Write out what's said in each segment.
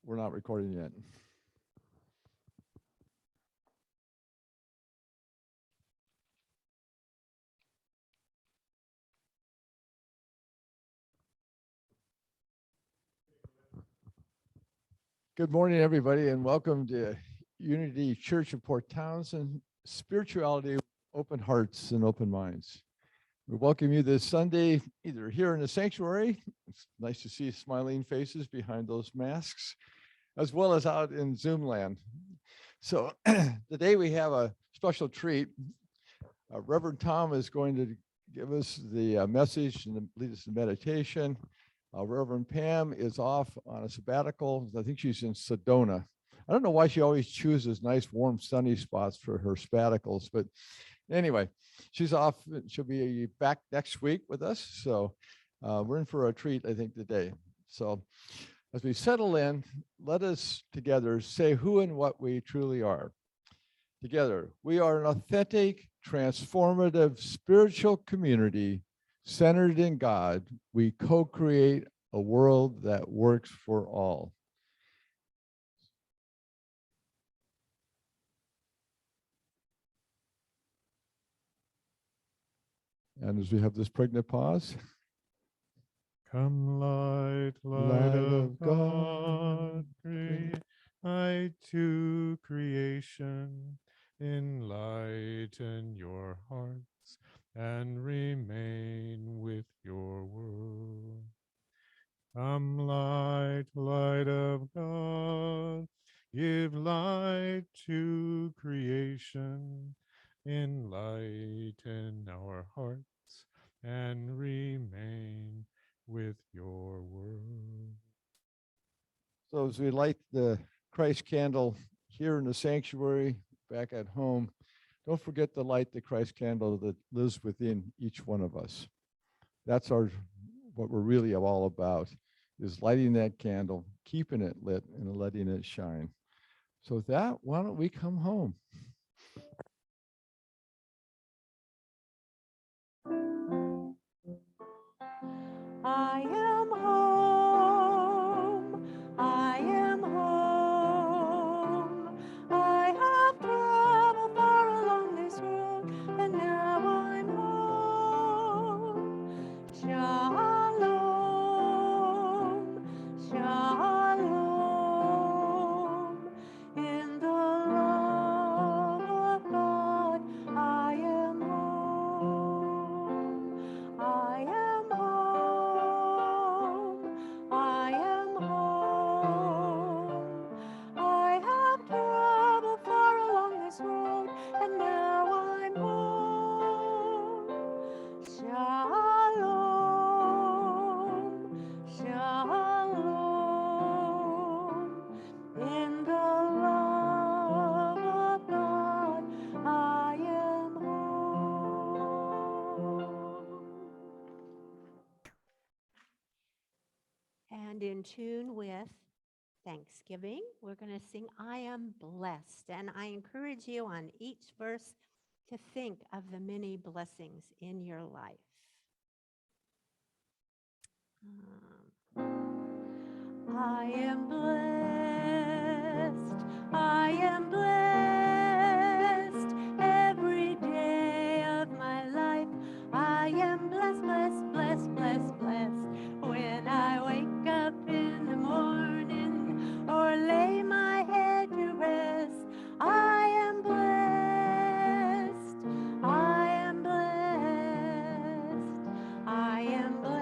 We're not recording yet. Good morning, everybody, and welcome to Unity Church of Port Townsend, Spirituality, Open Hearts and Open Minds. We welcome you this Sunday, either here in the sanctuary. It's nice to see smiling faces behind those masks, as well as out in Zoom land. So today we have a special treat. Reverend Tom is going to give us the message and lead us in meditation. Reverend Pam is off on a sabbatical. I think she's in Sedona. I don't know why she always chooses nice, warm, sunny spots for her sabbaticals, but anyway, she's off. She'll be back next week with us. So we're in for a treat, I think, today. So as we settle in, let us together say who and what we truly are. Together, we are an authentic, transformative, spiritual community centered in God. We co-create a world that works for all. And as we have this pregnant pause. Come light, light of God, create light to creation, enlighten your hearts and remain with your world. Come light, light of God, give light to creation, enlighten our hearts and remain with your word. So as we light the Christ candle here in the sanctuary, back at home, don't forget to light the Christ candle that lives within each one of us. That's what we're really all about, is lighting that candle, keeping it lit, and letting it shine. So with that, why don't we come home? I am home. I am home. I have traveled far along this road, and now I'm home. Shalom, shalom. In the love of God, I am home. I am home. I am home. I have traveled far along this road, and now I'm home. Shalom, shalom. In the love of God, I am home. And in tune with Thanksgiving, we're going to sing I Am Blessed. And I encourage you on each verse to think of the many blessings in your life. I am blessed. I am blessed. Every day of my life, I am blessed, blessed, blessed, blessed, blessed. When I wake up in the morning or lay my head to rest, I am blessed. I am blessed. I am blessed.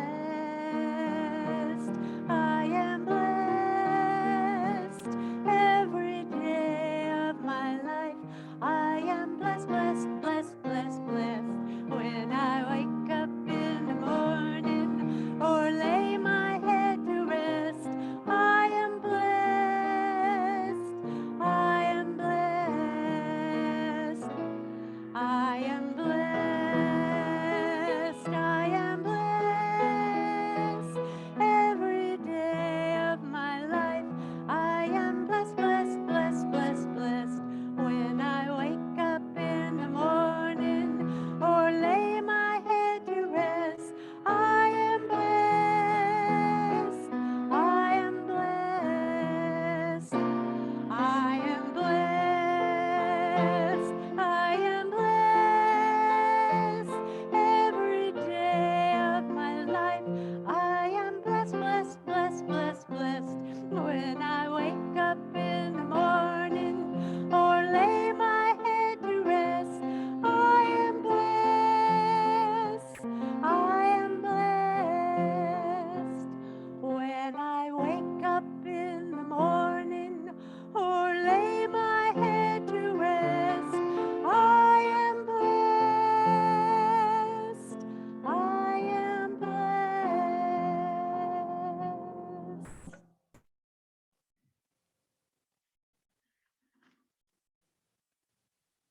I am blessed. Every day of my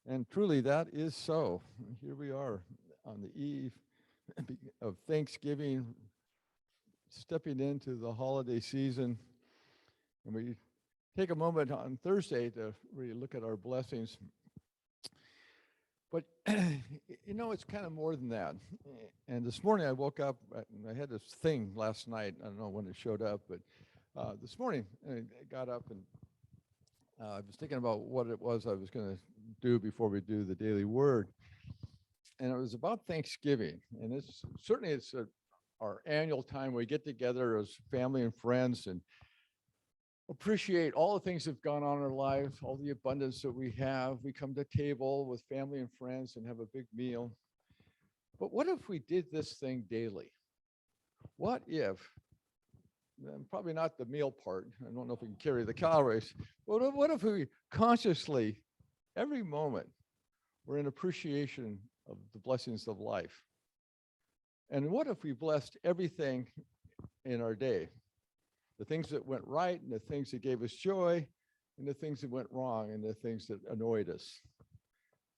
And truly, that is so. Here we are on the eve of Thanksgiving, stepping into the holiday season. And we take a moment on Thursday to really look at our blessings. But, it's kind of more than that. And this morning I woke up, and I had this thing last night. I don't know when it showed up, but this morning I got up and I was thinking about what it was I was going to do before we do the daily word. And it was about Thanksgiving. And it's our annual time we get together as family and friends and appreciate all the things that have gone on in our lives, all the abundance that we have. We come to table with family and friends and have a big meal. But what if we did this thing daily? What if, and probably not the meal part, I don't know if we can carry the calories, but what if we consciously, every moment, we're in appreciation of the blessings of life? And what if we blessed everything in our day? The things that went right and the things that gave us joy and the things that went wrong and the things that annoyed us.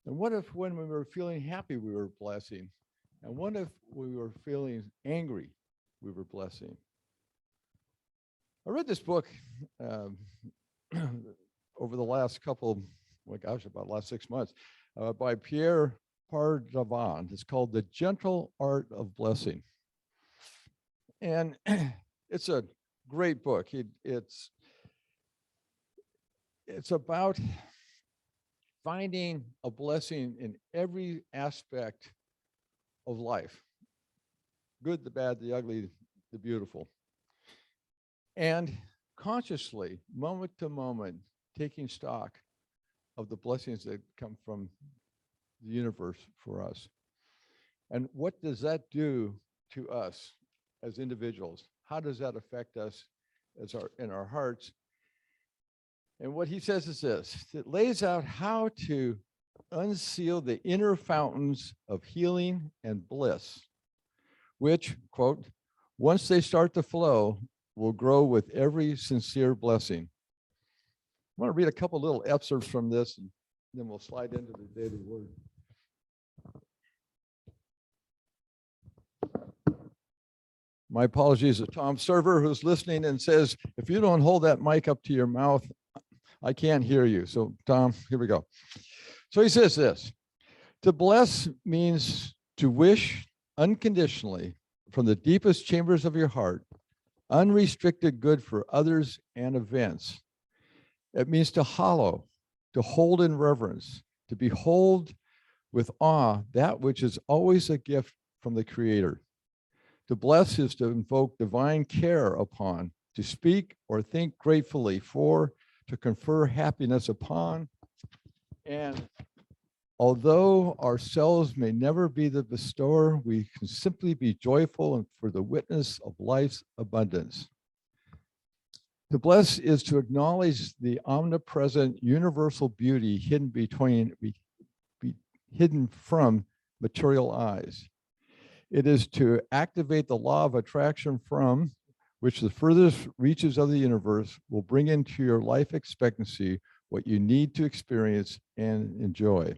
And what if when we were feeling happy, we were blessing? And what if we were feeling angry, we were blessing? I read this book over the last couple, about the last 6 months, by Pierre Pardavon. It's called The Gentle Art of Blessing. And it's a great book. It's about finding a blessing in every aspect of life. Good, the bad, the ugly, the beautiful. And consciously, moment to moment, taking stock of the blessings that come from the universe for us. And what does that do to us as individuals? How does that affect us in our hearts? And what he says is this: it lays out how to unseal the inner fountains of healing and bliss, which, quote, once they start to flow, will grow with every sincere blessing. I want to read a couple little excerpts from this, and then we'll slide into the daily word. My apologies to Tom Server, who's listening and says, if you don't hold that mic up to your mouth, I can't hear you. So Tom, here we go. So he says this: to bless means to wish unconditionally from the deepest chambers of your heart, unrestricted good for others and events. It means to hallow, to hold in reverence, to behold with awe that which is always a gift from the Creator. To bless is to invoke divine care upon, to speak or think gratefully for, to confer happiness upon. And although ourselves may never be the bestower, we can simply be joyful and for the witness of life's abundance. To bless is to acknowledge the omnipresent universal beauty hidden from material eyes. It is to activate the law of attraction from which the furthest reaches of the universe will bring into your life expectancy what you need to experience and enjoy.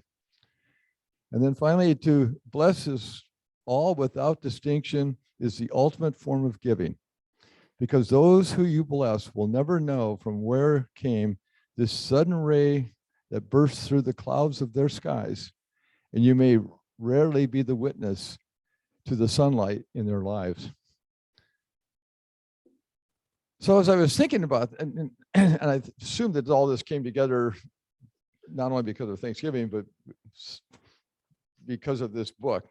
And then finally, to bless is all without distinction is the ultimate form of giving, because those who you bless will never know from where came this sudden ray that bursts through the clouds of their skies, and you may rarely be the witness to the sunlight in their lives. So as I was thinking about, and I assume that all this came together not only because of Thanksgiving, but because of this book.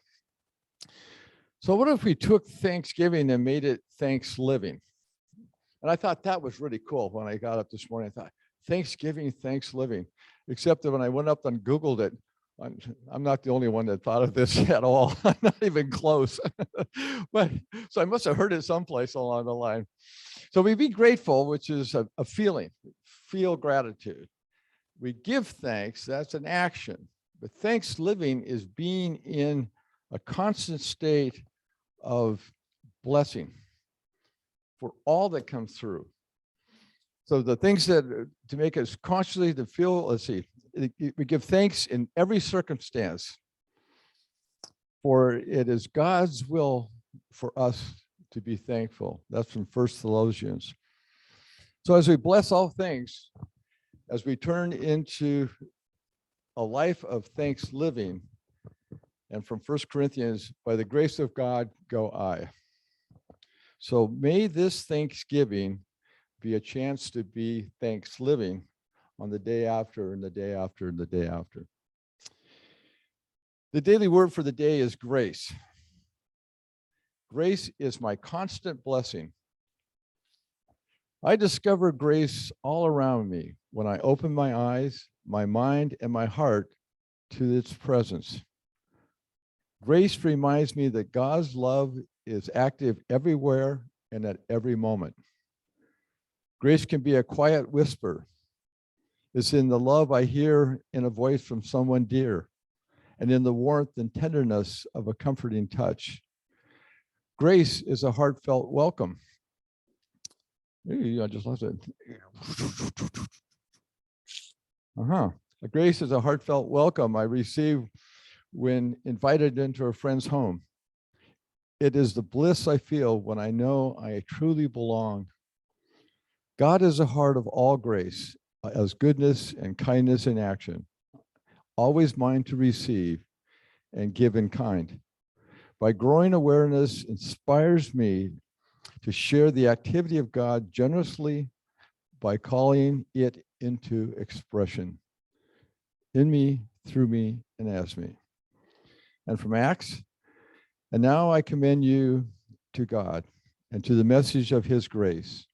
So what if we took Thanksgiving and made it Thanks Living? And I thought that was really cool when I got up this morning. I thought, Thanksgiving, Thanks Living. Except that when I went up and Googled it, I'm not the only one that thought of this at all. I'm not even close. But so I must have heard it someplace along the line. So we be grateful, which is a feeling, feel gratitude. We give thanks, that's an action. But thanks living is being in a constant state of blessing for all that comes through. So the things that to make us consciously to feel, let's see, we give thanks in every circumstance, for it is God's will for us to be thankful. That's from 1 Thessalonians. So as we bless all things, as we turn into a life of thanks living, and from 1 Corinthians, by the grace of God, go I. So may this Thanksgiving be a chance to be thanks living on the day after and the day after and the day after. The daily word for the day is grace. Grace is my constant blessing. I discover grace all around me when I open my eyes, my mind, and my heart to its presence. Grace reminds me that God's love is active everywhere and at every moment. Grace can be a quiet whisper. It's in the love I hear in a voice from someone dear, and in the warmth and tenderness of a comforting touch. Grace is a heartfelt welcome. I just lost it. Grace is a heartfelt welcome I receive when invited into a friend's home. It is the bliss I feel when I know I truly belong. God is the heart of all grace, as goodness and kindness in action, always mine to receive and give in kind. By growing awareness inspires me to share the activity of God generously by calling it into expression in me, through me, and as me. And from Acts, and now I commend you to God and to the message of his grace,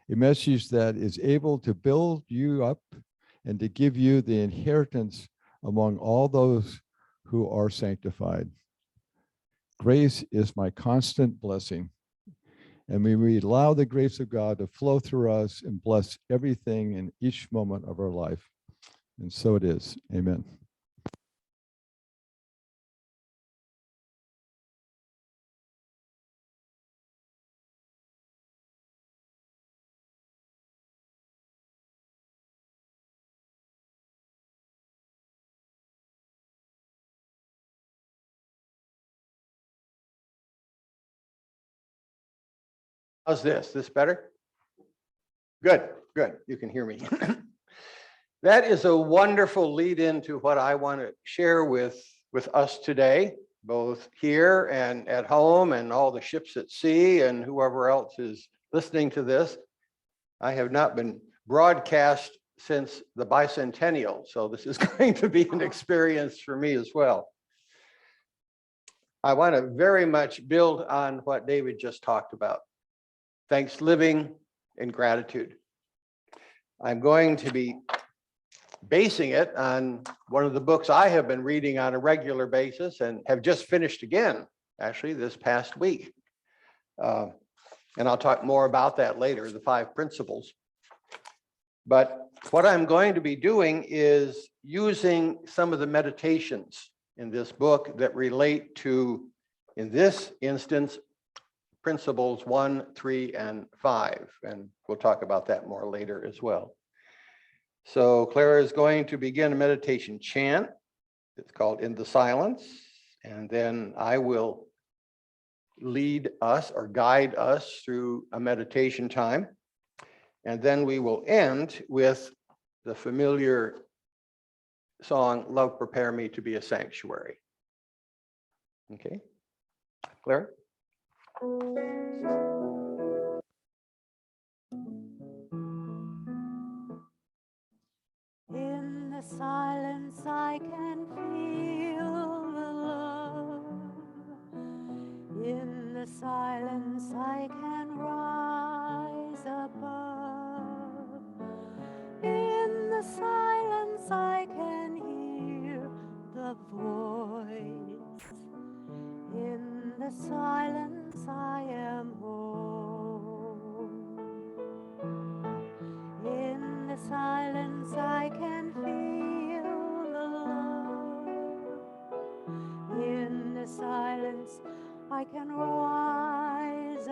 a message that is able to build you up and to give you the inheritance among all those who are sanctified. Grace is my constant blessing. And may we allow the grace of God to flow through us and bless everything in each moment of our life. And so it is. Amen. How's this? This better? Good, good. You can hear me. That is a wonderful lead into what I want to share with us today, both here and at home and all the ships at sea and whoever else is listening to this. I have not been broadcast since the bicentennial, so this is going to be an experience for me as well. I want to very much build on what David just talked about. Thanks living and gratitude. I'm going to be basing it on one of the books I have been reading on a regular basis and have just finished again, actually, this past week. And I'll talk more about that later, the 5 principles. But what I'm going to be doing is using some of the meditations in this book that relate to, in this instance, principles 1, 3, and 5. And we'll talk about that more later as well. So Clara is going to begin a meditation chant. It's called In the Silence. And then I will lead us or guide us through a meditation time. And then we will end with the familiar song, Love Prepare Me to Be a Sanctuary. Okay, Clara? In the silence I can feel the love. In the silence I can rise above. In the silence I can hear the voice. In the silence I am whole. In the silence I can feel the love. In the silence I can rise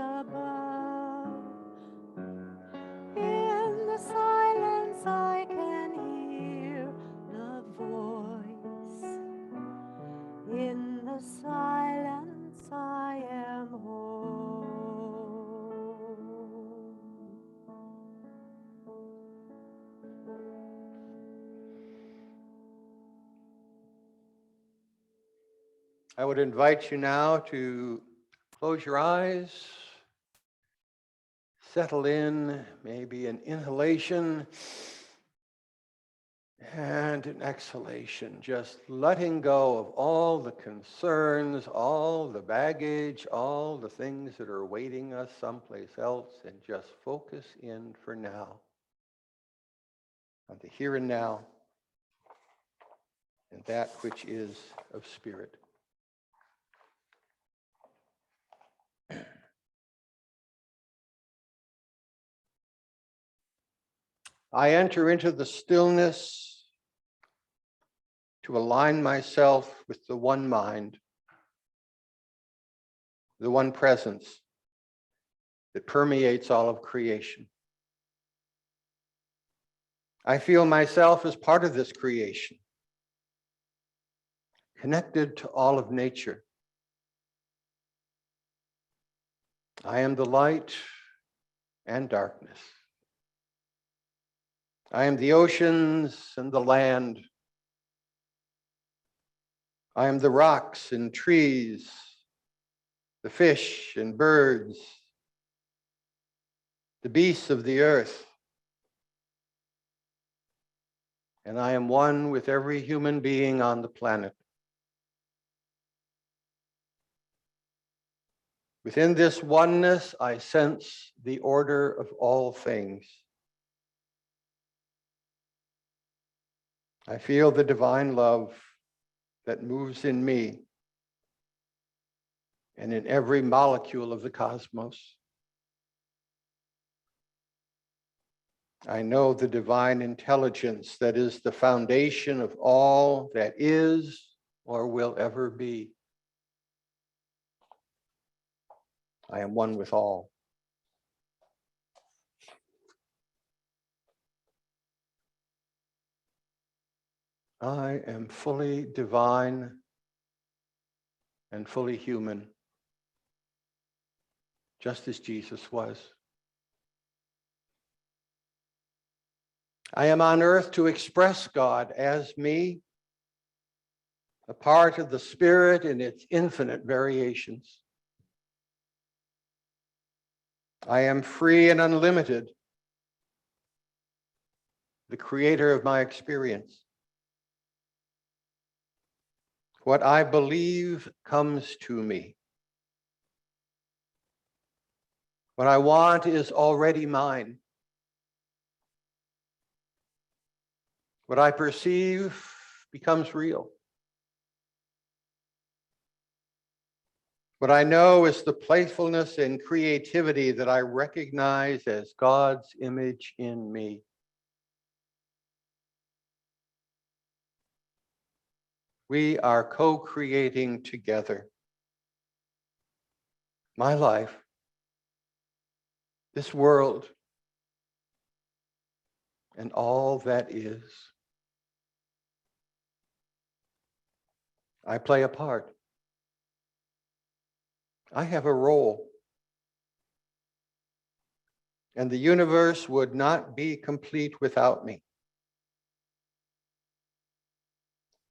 I would invite you now to close your eyes, settle in, maybe an inhalation and an exhalation, just letting go of all the concerns, all the baggage, all the things that are awaiting us someplace else, and just focus in for now on the here and now and that which is of spirit. I enter into the stillness to align myself with the one mind, the one presence that permeates all of creation. I feel myself as part of this creation, connected to all of nature. I am the light and darkness. I am the oceans and the land. I am the rocks and trees, the fish and birds, the beasts of the earth. And I am one with every human being on the planet. Within this oneness, I sense the order of all things. I feel the divine love that moves in me and in every molecule of the cosmos. I know the divine intelligence that is the foundation of all that is or will ever be. I am one with all. I am fully divine and fully human, just as Jesus was. I am on earth to express God as me, a part of the Spirit in its infinite variations. I am free and unlimited, the creator of my experience. What I believe comes to me. What I want is already mine. What I perceive becomes real. What I know is the playfulness and creativity that I recognize as God's image in me. We are co-creating together. My life, this world, and all that is. I play a part. I have a role. And the universe would not be complete without me.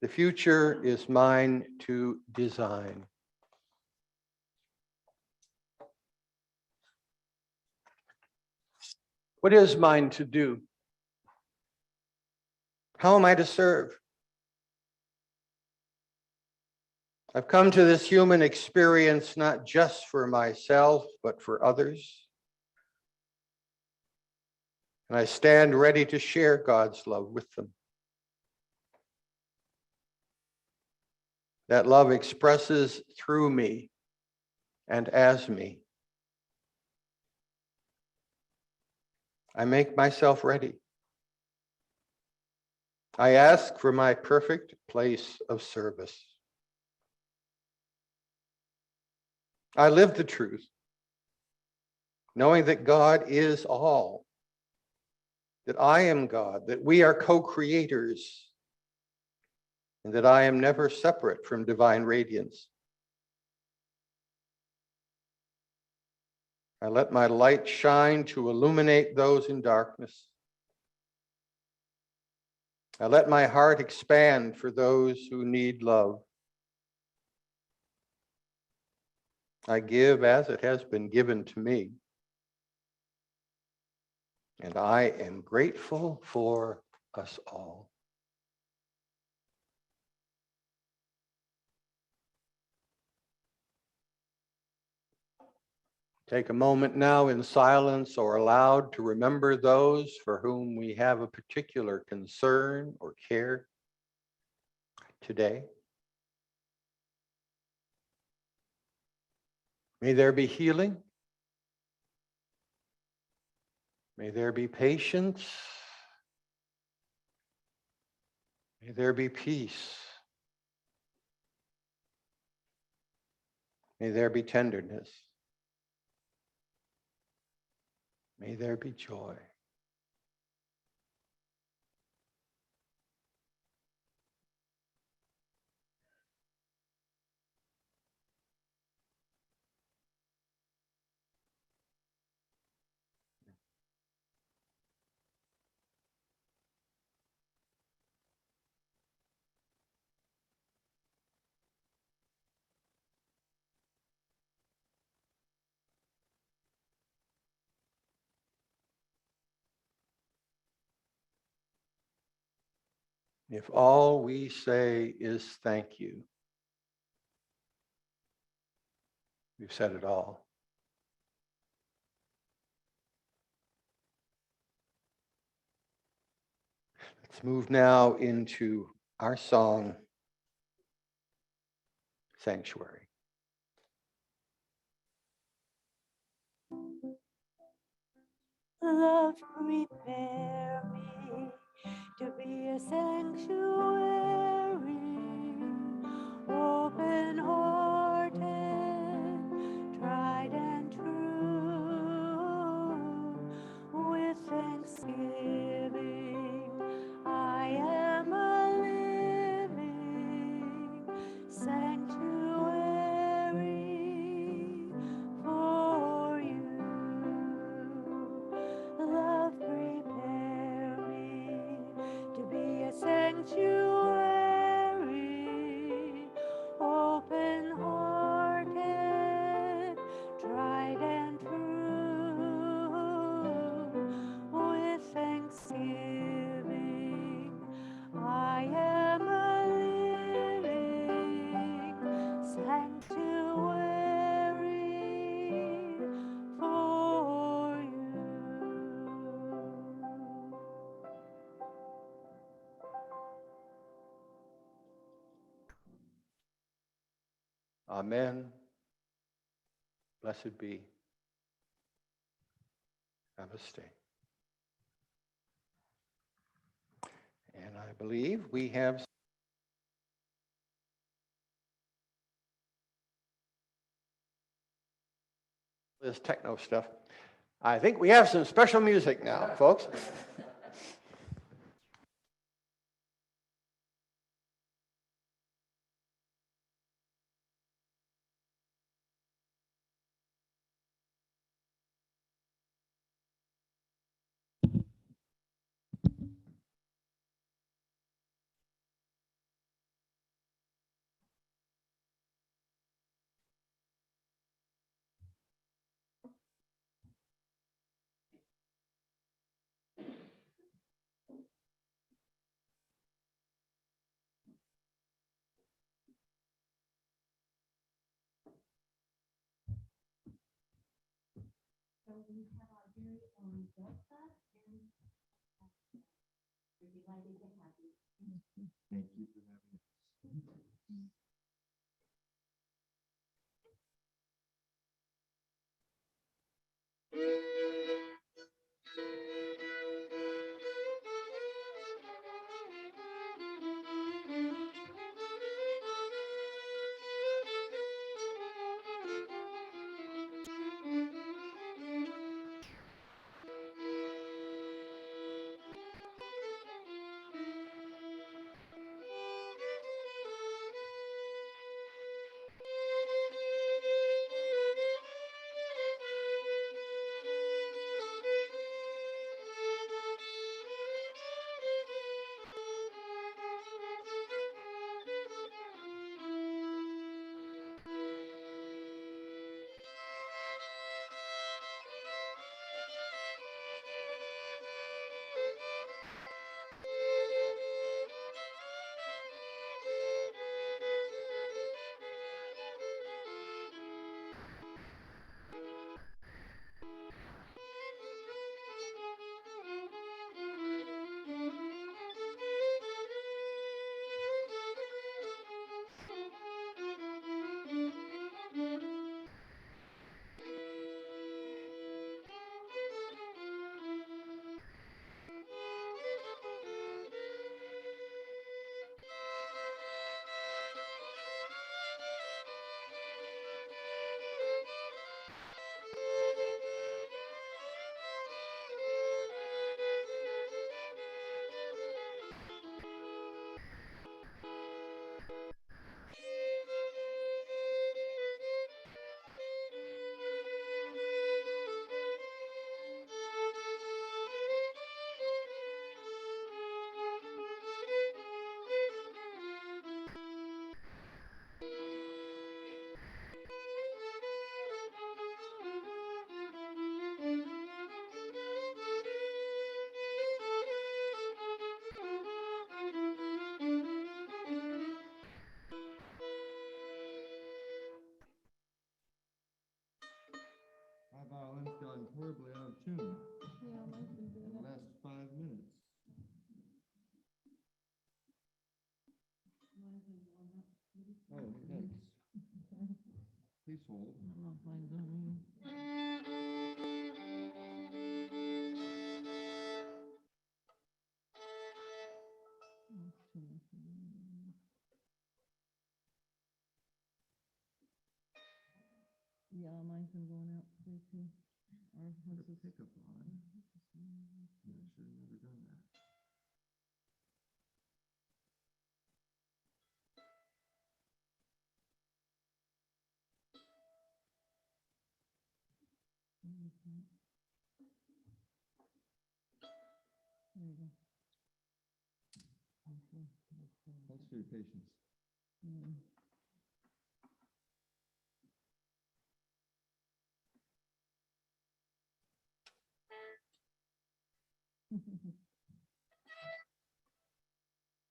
The future is mine to design. What is mine to do? How am I to serve? I've come to this human experience not just for myself, but for others. And I stand ready to share God's love with them. That love expresses through me and as me. I make myself ready. I ask for my perfect place of service. I live the truth, knowing that God is all, that I am God, that we are co-creators, and that I am never separate from divine radiance. I let my light shine to illuminate those in darkness. I let my heart expand for those who need love. I give as it has been given to me. And I am grateful for us all. Take a moment now in silence or aloud to remember those for whom we have a particular concern or care today. May there be healing. May there be patience. May there be peace. May there be tenderness. May there be joy. If all we say is thank you, we've said it all. Let's move now into our song, Sanctuary. Love, prepare me to be a sanctuary, open hearted, tried and true. With thanksgiving, I am a living sanctuary for you. Love, prepare me to be a sanctuary, open hearted, tried and true. With thanksgiving, I am a living sanctuary for you. Amen. Blessed be. Namaste. And I believe we have this techno stuff. I think we have some special music now, folks. terribly out of tune. The last 5 minutes. Oh, it does. Please hold. Yeah, mine's been going out today too. Ours has Put a pickup on. I should have never done that. There you go. Thanks for your patience. Mm.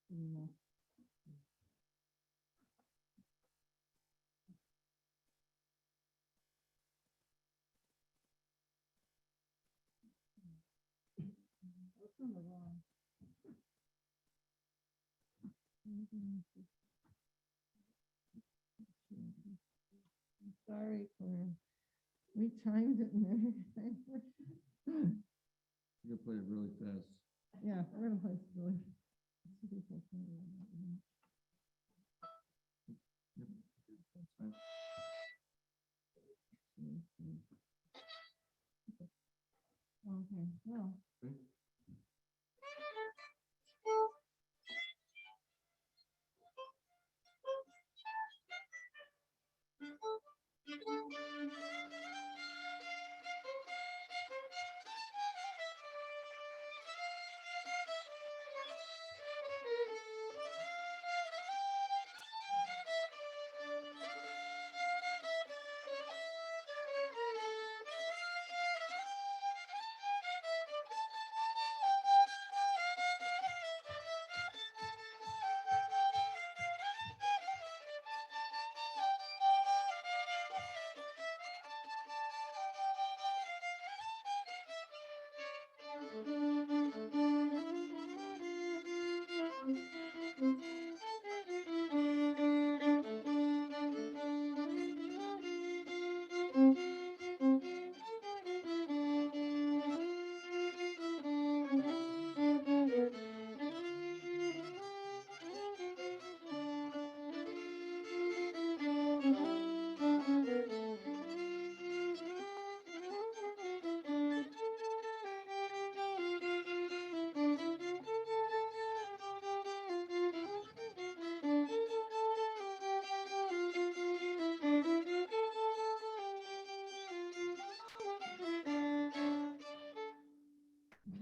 Yeah. What's on the wall? I'm sorry, Claire. We timed it and everything. You can play it really fast. Yeah, we're gonna play it really. Yep. That's fine. Okay, well. Okay.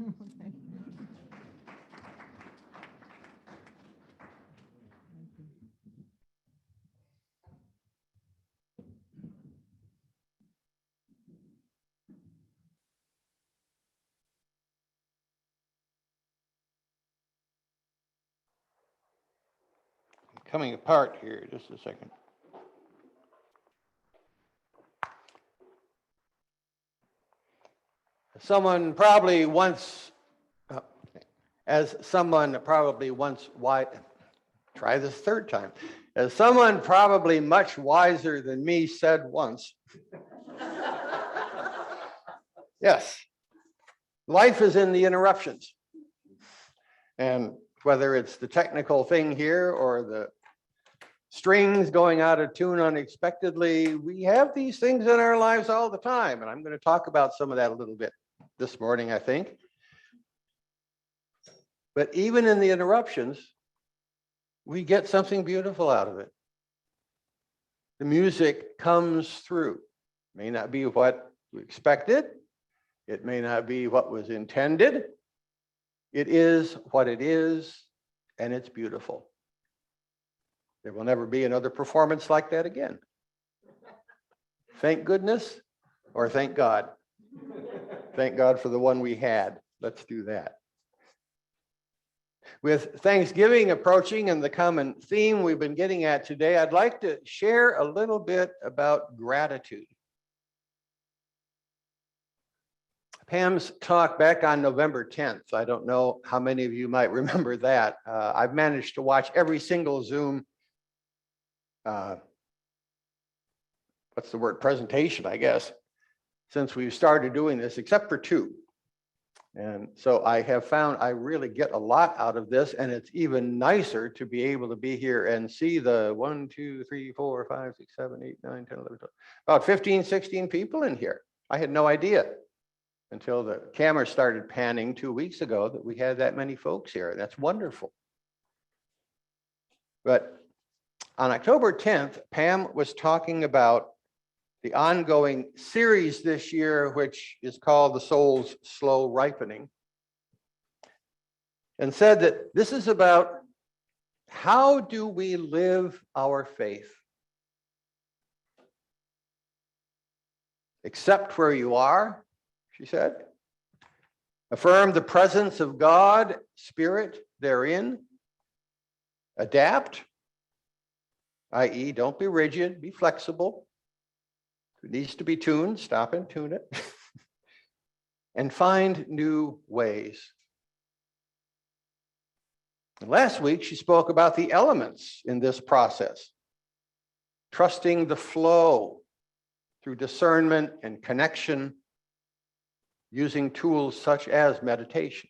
Okay. Coming apart here, just a second. Someone probably once, as someone probably once, try this third time. As someone probably much wiser than me said once, yes, life is in the interruptions. And whether it's the technical thing here or the strings going out of tune unexpectedly, we have these things in our lives all the time. And I'm going to talk about some of that a little bit this morning, I think. But even in the interruptions, we get something beautiful out of it. The music comes through. May not be what we expected. It may not be what was intended. It is what it is, and it's beautiful. There will never be another performance like that again. Thank goodness, or thank God. Thank God for the one we had. Let's do that. With Thanksgiving approaching and the common theme we've been getting at today, I'd like to share a little bit about gratitude. Pam's talk back on November 10th. I don't know how many of you might remember that. I've managed to watch every single Zoom, what's the word, presentation, I guess, since we've started doing this, except for two. And so I have found I really get a lot out of this, and it's even nicer to be able to be here and see the 1, 2, 3, 4, 5, 6, 7, 8, 9, 10, 11, 12, about 15, 16 people in here. I had no idea until the camera started panning 2 weeks ago that we had that many folks here. That's wonderful. But on October 10th, Pam was talking about the ongoing series this year, which is called The Soul's Slow Ripening, and said that this is about how do we live our faith? Accept where you are, she said. Affirm the presence of God, Spirit therein. Adapt, i.e., don't be rigid, be flexible. If it needs to be tuned, stop and tune it. And find new ways. And last week, she spoke about the elements in this process. Trusting the flow through discernment and connection, using tools such as meditation.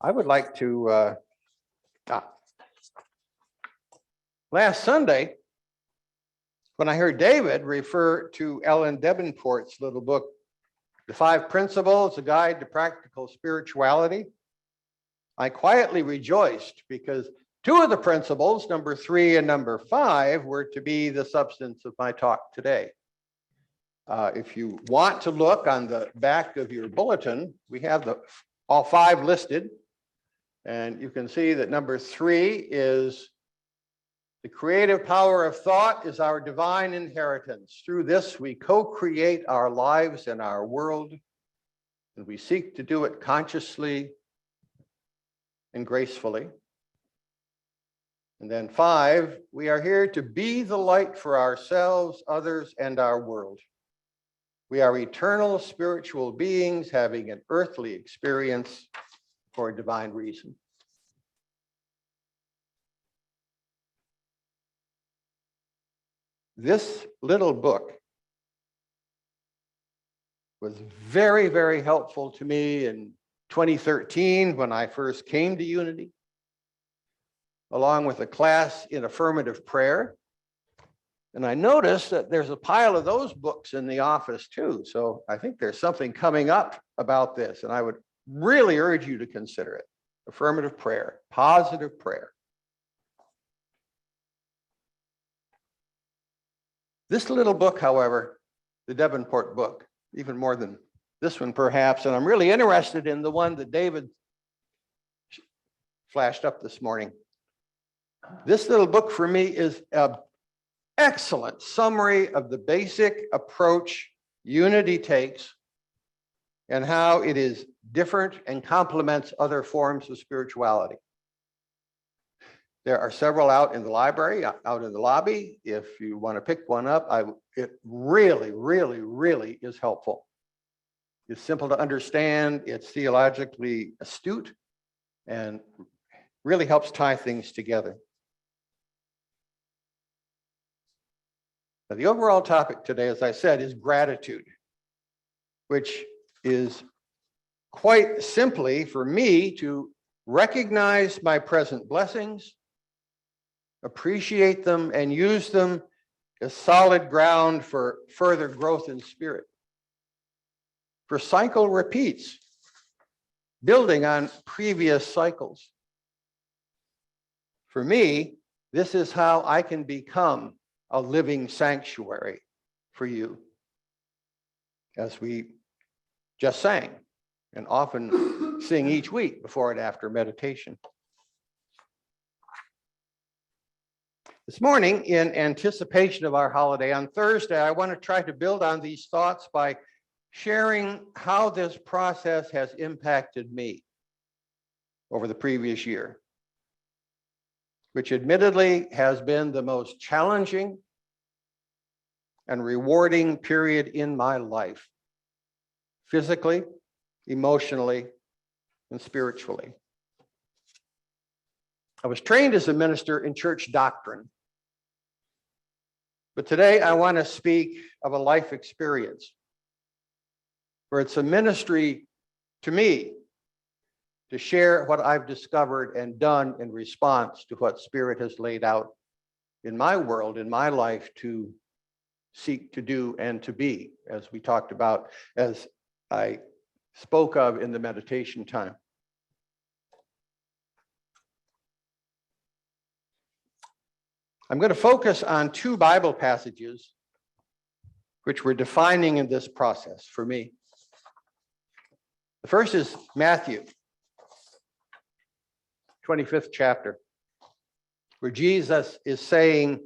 I would like to, last Sunday, when I heard David refer to Ellen Debenport's little book, The 5 Principles, A Guide to Practical Spirituality, I quietly rejoiced because 2 of the principles, number 3 and number 5, were to be the substance of my talk today. If you want to look on the back of your bulletin, we have all 5 listed. And you can see that number 3 is the creative power of thought is our divine inheritance. Through this, we co-create our lives and our world, and we seek to do it consciously and gracefully. And then 5, we are here to be the light for ourselves, others, and our world. We are eternal spiritual beings having an earthly experience for a divine reason. This little book was very, very helpful to me in 2013 when I first came to Unity, along with a class in affirmative prayer. And I noticed that there's a pile of those books in the office too. So I think there's something coming up about this, and I would really urge you to consider it. Affirmative prayer, positive prayer. This little book, however, the Debenport book, even more than this one perhaps, and I'm really interested in the one that David flashed up this morning. This little book for me is an excellent summary of the basic approach Unity takes and how it is different and complements other forms of spirituality. There are several out in the library, out in the lobby. If you want to pick one up, it really, really, really is helpful. It's simple to understand, it's theologically astute, and really helps tie things together. Now, the overall topic today, as I said, is gratitude, which is quite simply for me to recognize my present blessings, appreciate them, and use them as solid ground for further growth in spirit. For cycle repeats, building on previous cycles. For me, this is how I can become a living sanctuary for you, as we just sang and often sing each week before and after meditation. This morning, in anticipation of our holiday on Thursday, I want to try to build on these thoughts by sharing how this process has impacted me over the previous year, which admittedly has been the most challenging and rewarding period in my life, physically, emotionally, and spiritually. I was trained as a minister in church doctrine, but today I want to speak of a life experience where it's a ministry to me to share what I've discovered and done in response to what Spirit has laid out in my world, in my life, to seek to do and to be, as we talked about, as I spoke of in the meditation time. I'm going to focus on two Bible passages which we're defining in this process for me. The first is Matthew, 25th chapter, where Jesus is saying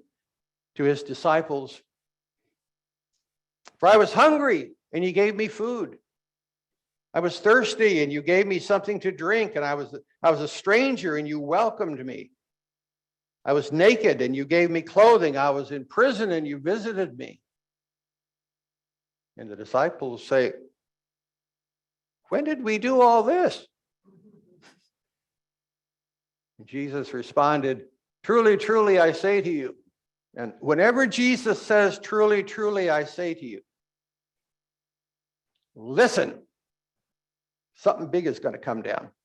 to his disciples, "For I was hungry and you gave me food. I was thirsty and you gave me something to drink, and I was a stranger and you welcomed me. I was naked and you gave me clothing. I was in prison and you visited me." And the disciples say, "When did we do all this?" And Jesus responded, "Truly, truly, I say to you." And whenever Jesus says, "Truly, truly, I say to you," listen, something big is going to come down.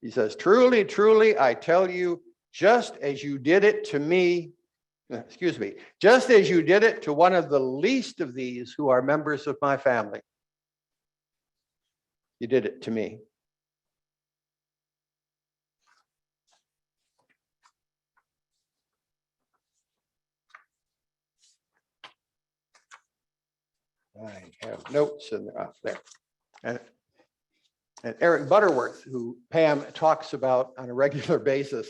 He says, "Truly, truly, I tell you, just as you did it to me, just as you did it to one of the least of these who are members of my family, you did it to me." I have notes in there. And Eric Butterworth, who Pam talks about on a regular basis,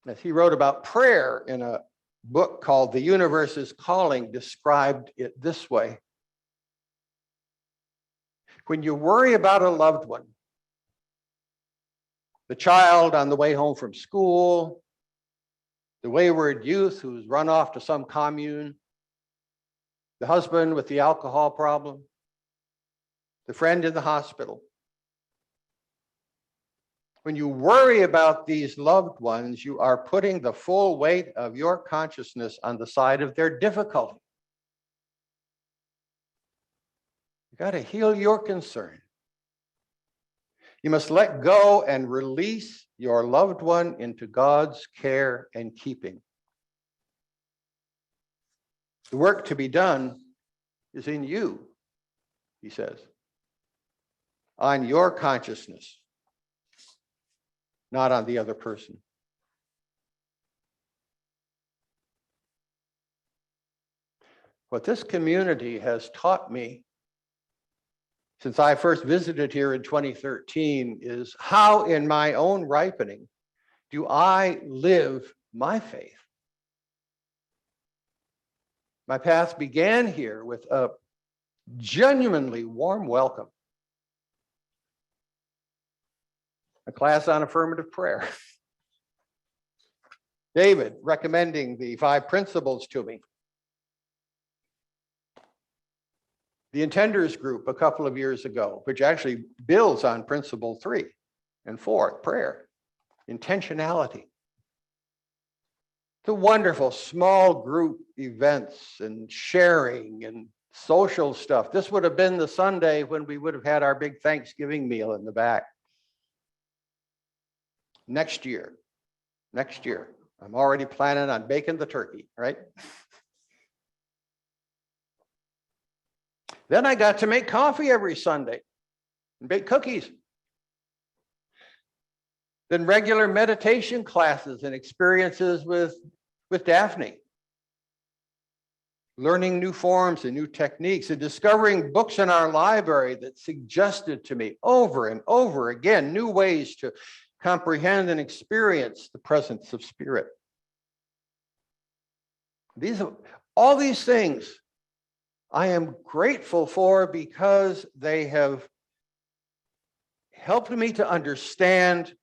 as he wrote about prayer in a book called The Universe is Calling, described it this way: when you worry about a loved one, the child on the way home from school, the wayward youth who's run off to some commune, the husband with the alcohol problem, the friend in the hospital. When you worry about these loved ones, you are putting the full weight of your consciousness on the side of their difficulty. You got to heal your concern. You must let go and release your loved one into God's care and keeping. The work to be done is in you, he says, on your consciousness, not on the other person. What this community has taught me since I first visited here in 2013 is how, in my own ripening, do I live my faith. My path began here with a genuinely warm welcome, a class on affirmative prayer, David recommending the 5 principles to me, the intenders group a couple of years ago, which actually builds on principle 3 and 4, prayer, intentionality. The wonderful small group events and sharing and social stuff. This would have been the Sunday when we would have had our big Thanksgiving meal in the back. Next year, I'm already planning on baking the turkey, right? Then I got to make coffee every Sunday and bake cookies. Then regular meditation classes and experiences with Daphne. Learning new forms and new techniques and discovering books in our library that suggested to me over and over again new ways to comprehend and experience the presence of Spirit. All these things I am grateful for because they have helped me to understand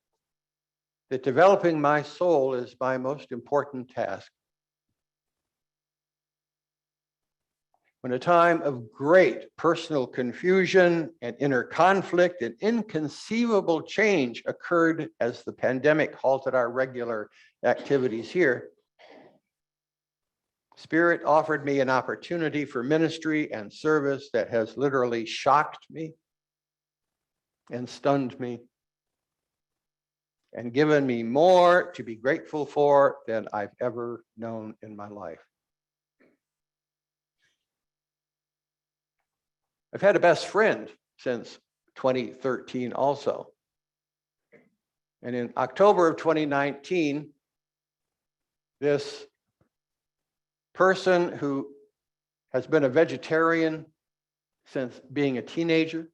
that developing my soul is my most important task. when a time of great personal confusion and inner conflict and inconceivable change occurred as the pandemic halted our regular activities here, Spirit offered me an opportunity for ministry and service that has literally shocked me and stunned me and given me more to be grateful for than I've ever known in my life. I've had a best friend since 2013 also. And in October of 2019, this person who has been a vegetarian since being a teenager,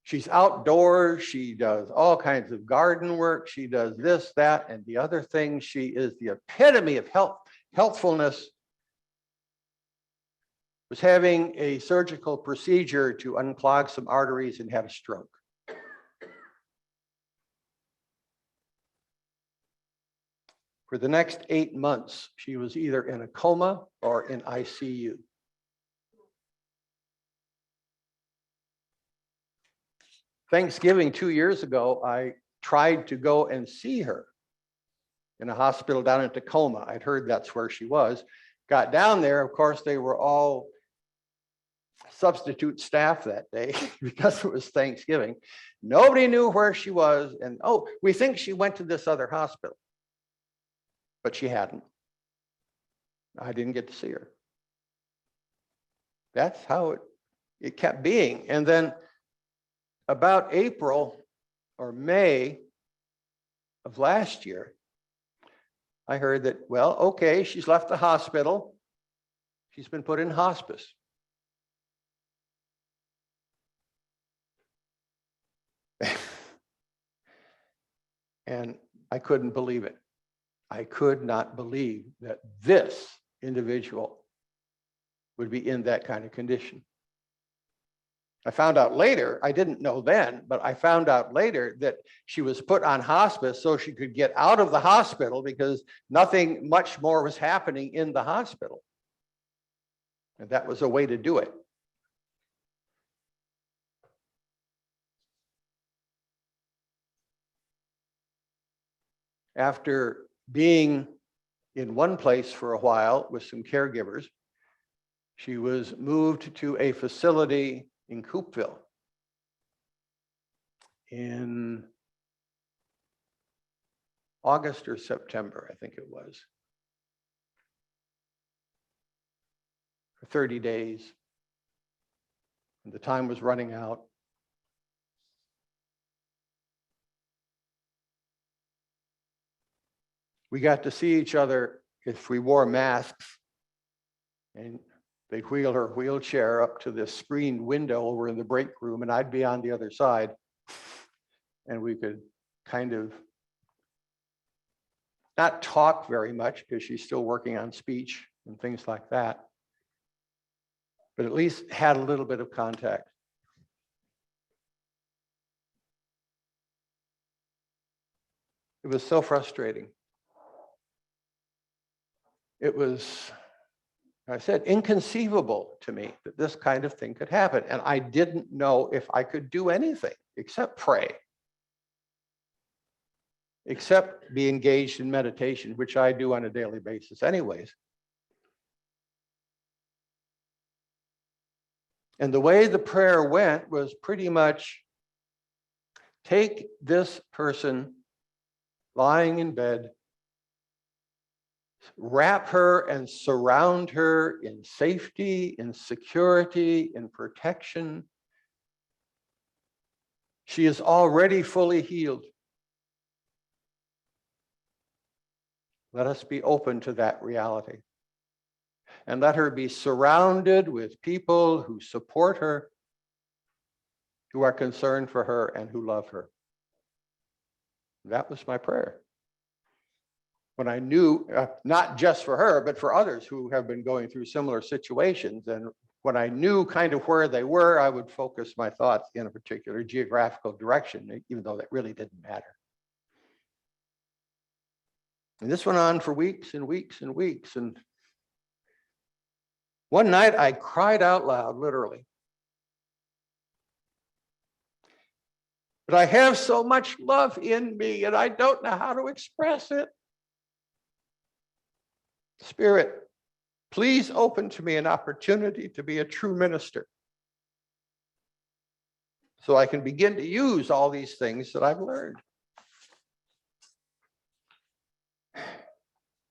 she's outdoors, she does all kinds of garden work, she does this, that, and the other thing. She is the epitome of healthfulness, was having a surgical procedure to unclog some arteries and had a stroke. For the next 8 months, she was either in a coma or in ICU. Thanksgiving 2 years ago, I tried to go and see her in a hospital down in Tacoma. I'd heard that's where she was. Got down there, of course, they were all substitute staff that day because it was Thanksgiving. Nobody knew where she was. And oh, we think she went to this other hospital, but she hadn't. I didn't get to see her. That's how it kept being. And then about April or May of last year, I heard that, well, okay, she's left the hospital. She's been put in hospice. And I couldn't believe it. I could not believe that this individual would be in that kind of condition. I found out later, I didn't know then, but I found out later that she was put on hospice so she could get out of the hospital because nothing much more was happening in the hospital. And that was a way to do it. After being in one place for a while with some caregivers, she was moved to a facility in Coupeville in August or September, I think it was, for 30 days. And the time was running out. We got to see each other if we wore masks, and they'd wheel her wheelchair up to this screened window over in the break room, and I'd be on the other side, and we could kind of not talk very much because she's still working on speech and things like that, but at least had a little bit of contact. It was so frustrating. It was, I said, inconceivable to me that this kind of thing could happen. And I didn't know if I could do anything except pray, except be engaged in meditation, which I do on a daily basis anyways. And the way the prayer went was pretty much take this person lying in bed, wrap her and surround her in safety, in security, in protection. She is already fully healed. Let us be open to that reality. And let her be surrounded with people who support her, who are concerned for her, and who love her. That was my prayer. When I knew, not just for her, but for others who have been going through similar situations. And when I knew kind of where they were, I would focus my thoughts in a particular geographical direction, even though that really didn't matter. And this went on for weeks and weeks and weeks. And One night I cried out loud, literally. But I have so much love in me and I don't know how to express it. Spirit, please open to me an opportunity to be a true minister so I can begin to use all these things that I've learned.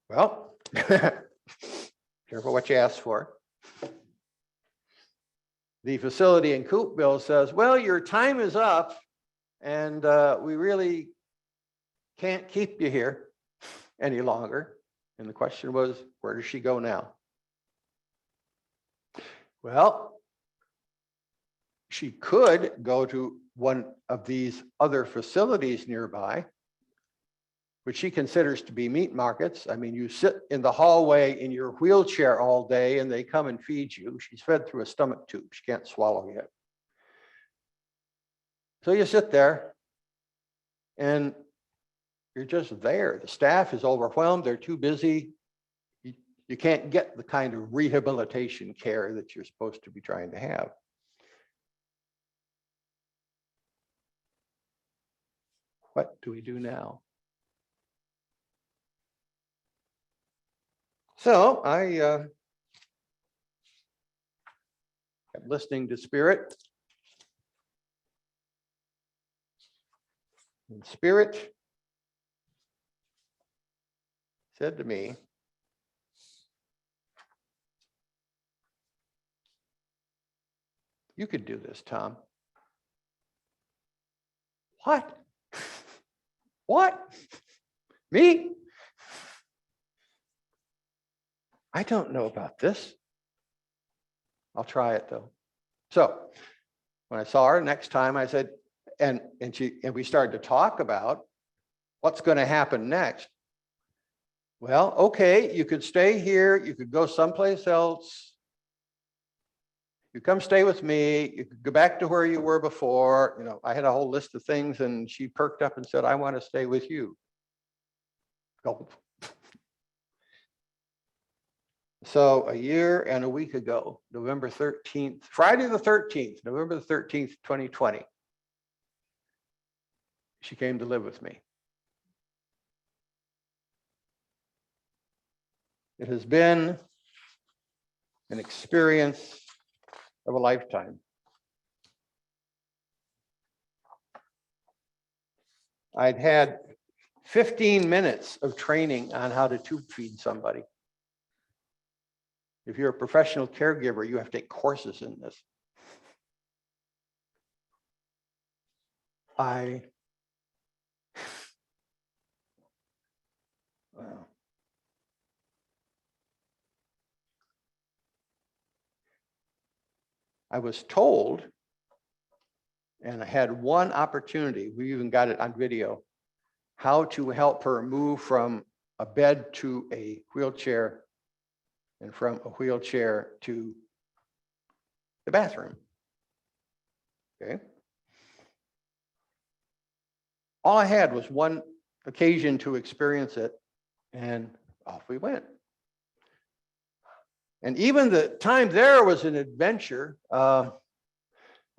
Well, careful what you ask for. The facility in Coopville says, well, your time is up and we really can't keep you here any longer. And the question was, where does she go now? Well, she could go to one of these other facilities nearby, which she considers to be meat markets. I mean, you sit in the hallway in your wheelchair all day and they come and feed you. She's fed through a stomach tube. She can't swallow yet. So you sit there and you're just there. The staff is overwhelmed. They're too busy. You can't get the kind of rehabilitation care that you're supposed to be trying to have. What do we do now? So I kept listening to Spirit. And Spirit said to me, you could do this, Tom. What? What? Me? I don't know about this. I'll try it though. So when I saw her next time, I said, and we started to talk about what's going to happen next. Well, okay, you could stay here, you could go someplace else. You come stay with me, you could go back to where you were before. You know, I had a whole list of things and she perked up and said, I want to stay with you. Go. So a year and a week ago, November 13th, Friday the 13th, November the 13th, 2020, she came to live with me. It has been an experience of a lifetime. I'd had 15 minutes of training on how to tube feed somebody. If you're a professional caregiver, you have to take courses in this. Wow. I was told, and I had one opportunity, we even got it on video, how to help her move from a bed to a wheelchair and from a wheelchair to the bathroom. Okay. All I had was one occasion to experience it, and off we went. And even the time there was an adventure. I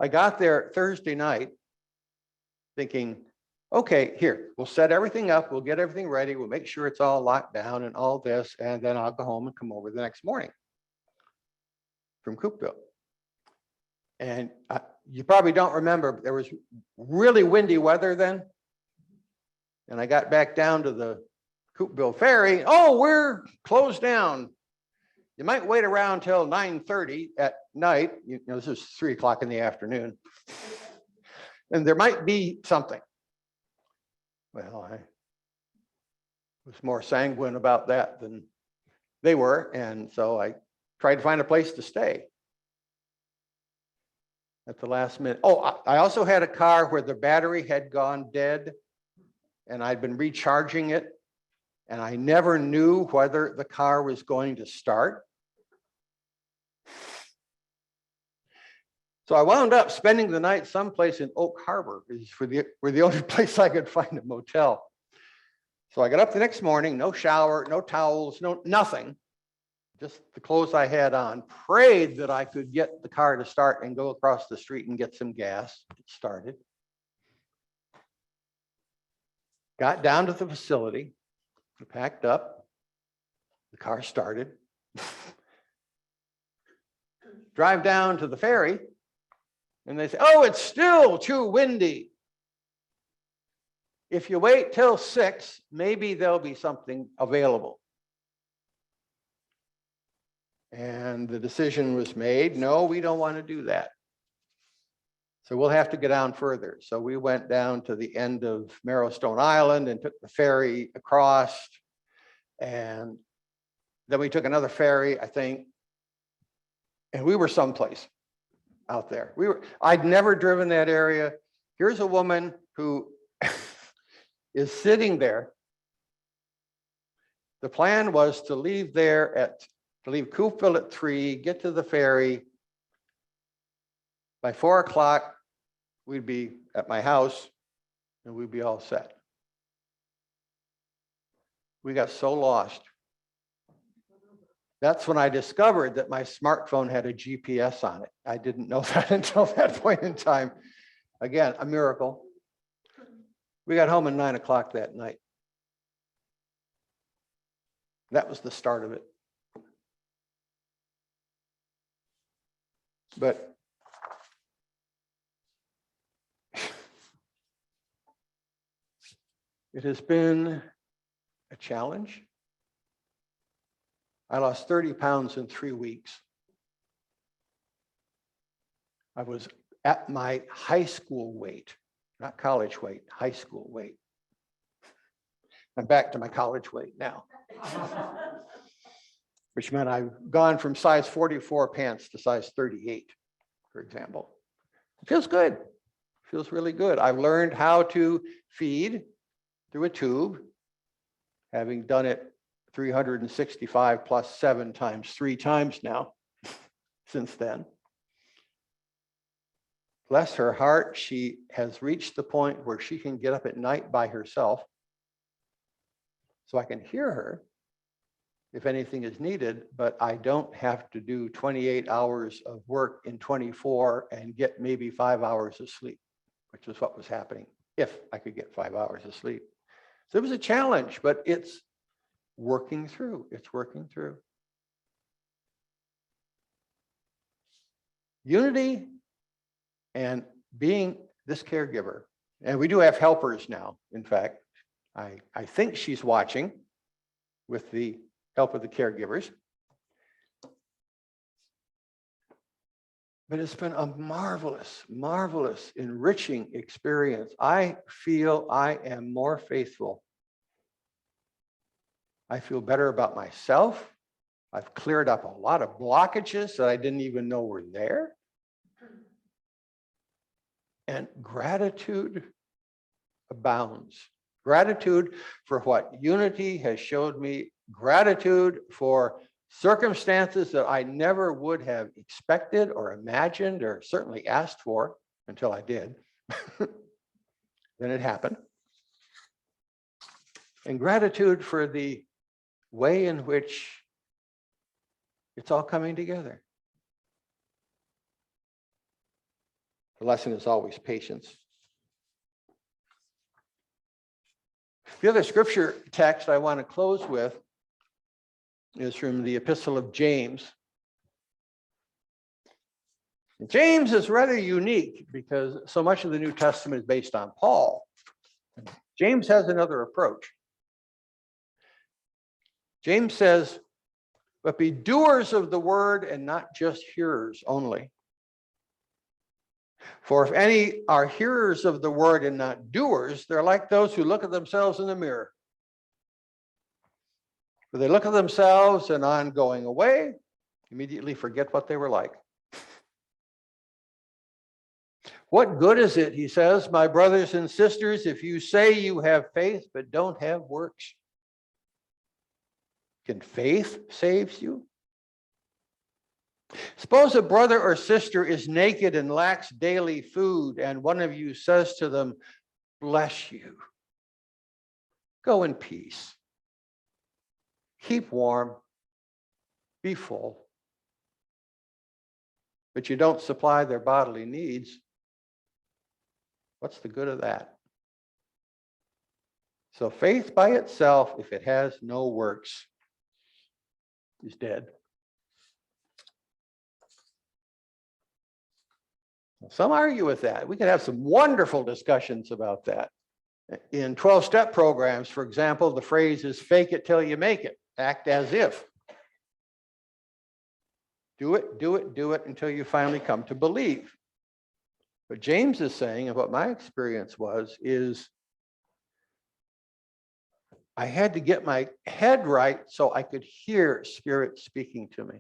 got there Thursday night thinking, okay, here, we'll set everything up. We'll get everything ready. We'll make sure it's all locked down and all this. And then I'll go home and come over the next morning from Coopville. And you probably don't remember, there was really windy weather then. And I got back down to the Coopville ferry. Oh, we're closed down. You might wait around till 9:30 at night. You know, this is 3 o'clock in the afternoon. And there might be something. Well, I was more sanguine about that than they were. And so I tried to find a place to stay at the last minute. Oh, I also had a car where the battery had gone dead and I'd been recharging it. And I never knew whether the car was going to start. So I wound up spending the night someplace in Oak Harbor, were the only place I could find a motel. So I got up the next morning, no shower, no towels, nothing. just the clothes I had on, prayed that I could get the car to start and go across the street and get some gas. It started. Got down to the facility, we packed up, the car started. Drive down to the ferry, and they say, oh, it's still too windy. If you wait till 6, maybe there'll be something available. And the decision was made, no, we don't want to do that. So we'll have to get down further. So we went down to the end of Marrowstone Island and took the ferry across. And then we took another ferry, I think. And we were someplace out there. I'd never driven that area. Here's a woman who is sitting there. The plan was to leave Coopville at 3, get to the ferry. By 4 o'clock, we'd be at my house and we'd be all set. We got so lost. That's when I discovered that my smartphone had a GPS on it. I didn't know that until that point in time. Again, a miracle. We got home at 9 o'clock that night. That was the start of it. But it has been a challenge. I lost 30 pounds in 3 weeks. I was at my high school weight, not college weight, high school weight. I'm back to my college weight now, which meant I've gone from size 44 pants to size 38, for example. It feels good. It feels really good. I've learned how to feed through a tube, having done it 365 plus 7 times, 3 times now since then. Bless her heart, she has reached the point where she can get up at night by herself. So I can hear her if anything is needed, but I don't have to do 28 hours of work in 24 and get maybe 5 hours of sleep, which is what was happening if I could get 5 hours of sleep. So it was a challenge, but it's working through. It's working through. Unity and being this caregiver. And we do have helpers now. In fact, I think she's watching with the help of the caregivers. But it's been a marvelous, marvelous, enriching experience. I feel I am more faithful. I feel better about myself. I've cleared up a lot of blockages that I didn't even know were there. And gratitude abounds. Gratitude for what unity has showed me. Gratitude for circumstances that I never would have expected or imagined or certainly asked for until I did. Then it happened. And gratitude for the way in which it's all coming together. The lesson is always patience. The other scripture text I want to close with is from the Epistle of James. James is rather unique because so much of the New Testament is based on Paul. James has another approach. James says, but be doers of the word and not just hearers only. For if any are hearers of the word and not doers, they're like those who look at themselves in the mirror. For they look at themselves and on going away, immediately forget what they were like. What good is it, he says, my brothers and sisters, if you say you have faith but don't have works? Can faith save you? Suppose a brother or sister is naked and lacks daily food, and one of you says to them, bless you. Go in peace. Keep warm. be full, but you don't supply their bodily needs, what's the good of that? So faith by itself, if it has no works, is dead. Some argue with that. We could have some wonderful discussions about that. In 12-step programs, for example, the phrase is fake it till you make it. Act as if. Do it, do it, do it until you finally come to believe. What James is saying, and what my experience was, is I had to get my head right so I could hear Spirit speaking to me.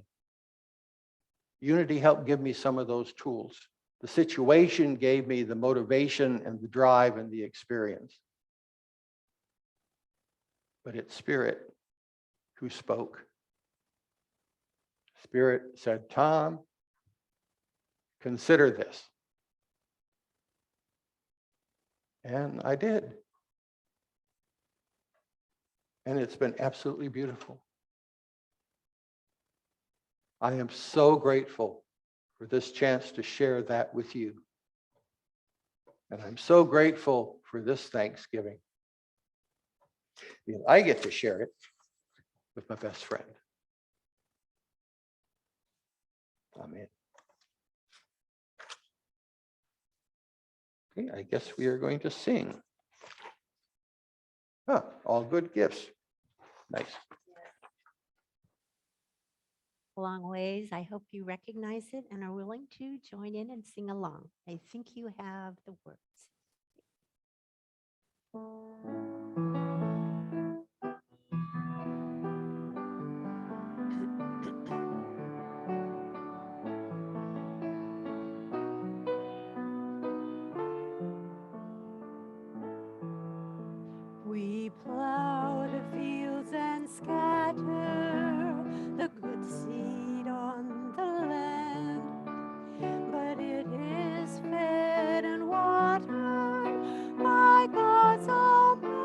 Unity helped give me some of those tools. The situation gave me the motivation and the drive and the experience. But it's Spirit who spoke. Spirit said, Tom, consider this. And I did. And it's been absolutely beautiful. I am so grateful for this chance to share that with you. And I'm so grateful for this Thanksgiving. I get to share it with my best friend. Amen. Okay, I guess we are going to sing. Oh, all good gifts. Nice. Long ways. I hope you recognize it and are willing to join in and sing along. I think you have the words. We plow the fields and scatter the good seed on the land, but it is fed and watered by God's almighty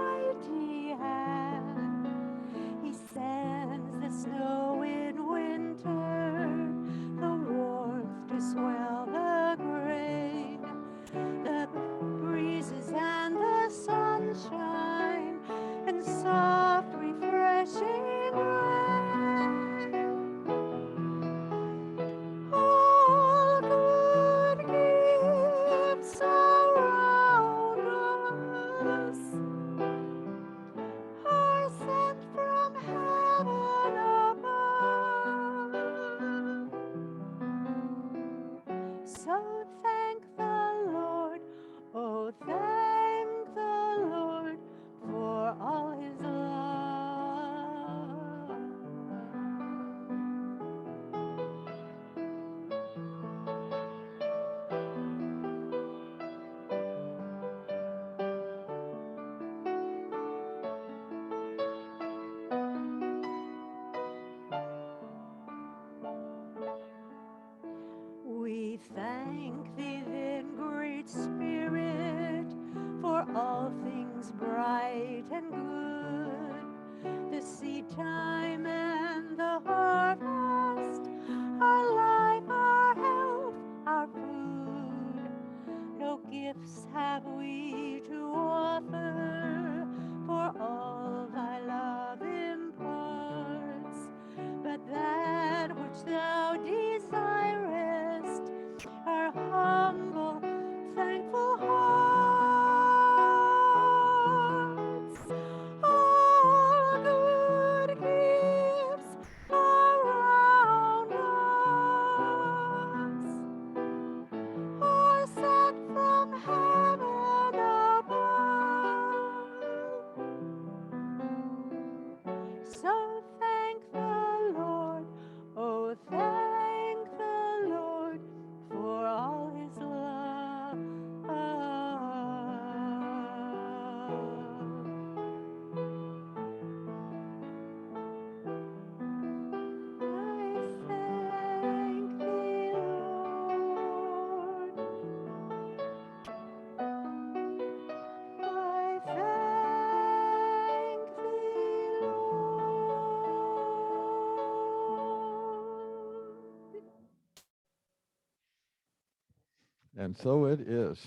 And so it is.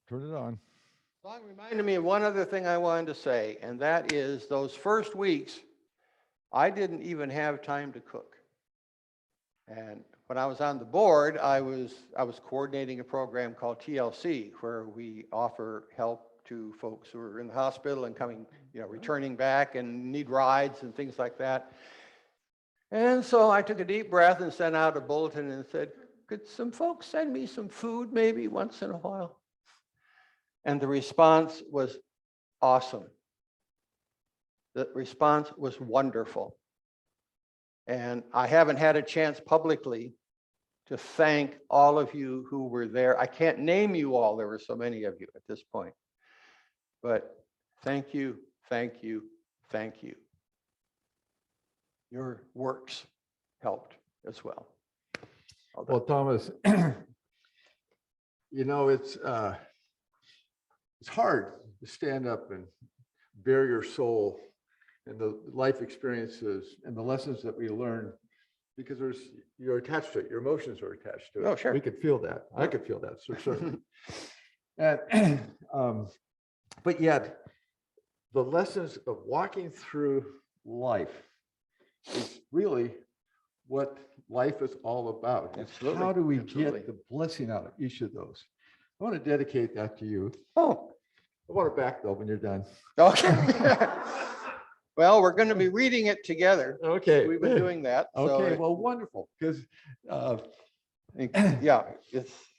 Turn it on. Song reminded me of one other thing I wanted to say, and that is those first weeks, I didn't even have time to cook. And when I was on the board, I was coordinating a program called TLC, where we offer help to folks who are in the hospital and coming, returning back and need rides and things like that. And so I took a deep breath and sent out a bulletin and said, could some folks send me some food maybe once in a while? And the response was awesome. The response was wonderful. And I haven't had a chance publicly to thank all of you who were there. I can't name you all. There were so many of you at this point. But thank you, thank you, thank you. Your works helped as well. Well, Thomas, it's hard to stand up and bare your soul and the life experiences and the lessons that we learn, because you're attached to it. Your emotions are attached to it. Oh, sure. We could feel that. I could feel that, certainly. And but yet, the lessons of walking through life is really what life is all about. It's Absolutely. how do we Absolutely. get the blessing out of each of those? I want to dedicate that to you. Oh, I want it back though when you're done. okay. Well, we're going to be reading it together. Okay. We've been doing that. Okay, So well, wonderful, because yeah,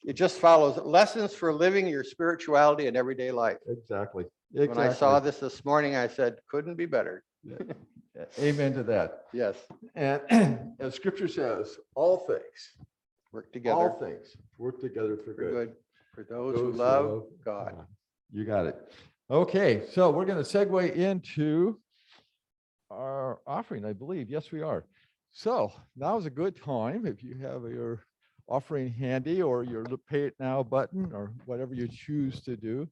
it just follows lessons for living your spirituality in everyday life. exactly. When I saw this morning, I said, couldn't be better. Amen to that. Yes, And as Scripture says, all things work together work together for for good. good for those who love God. You got it. Okay, so we're going to segue into our offering, I believe. Yes, we are. So now is a good time if you have your offering handy or your pay it now button or whatever you choose to do.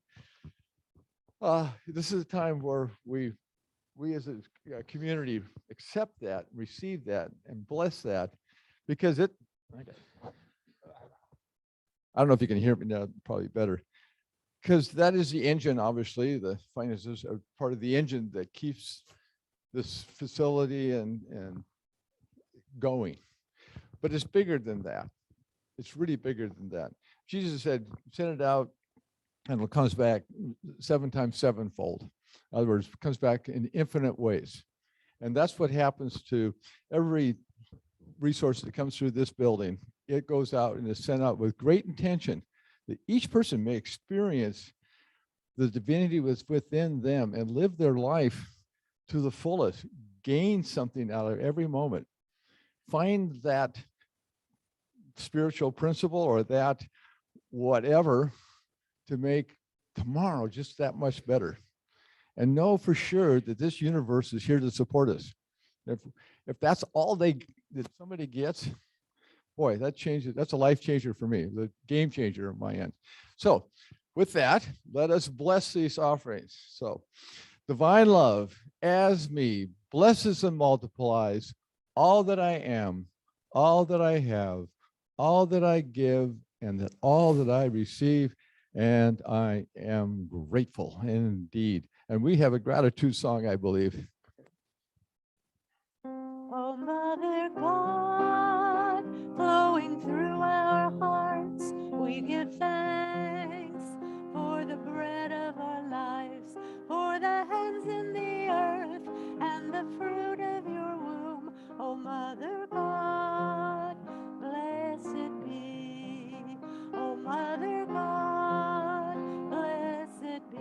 This is a time where we as a community accept that, receive that, and bless that, because I don't know if you can hear me now, probably better. Because that is the engine, obviously, the finances are part of the engine that keeps this facility and going. But it's bigger than that. It's really bigger than that. Jesus said, send it out and it comes back 7 times sevenfold. In other words, it comes back in infinite ways. And that's what happens to every resource that comes through this building. It goes out and is sent out with great intention that each person may experience the divinity was within them and live their life to the fullest, gain something out of every moment. Find that spiritual principle or that whatever to make tomorrow just that much better. And know for sure that this universe is here to support us. If that's all that somebody gets, boy, that changes. That's a life changer for me, the game changer on my end. So with that, let us bless these offerings. So divine love as me blesses and multiplies all that I am, all that I have, all that I give, and that all that I receive, and I am grateful indeed. And we have a gratitude song, I believe. Oh, Mother God, flowing through our hearts, we give thanks for the bread of our lives, for the hands in the earth and the fruit of your womb. Oh, Mother God, blessed be. Oh, Mother God, blessed be.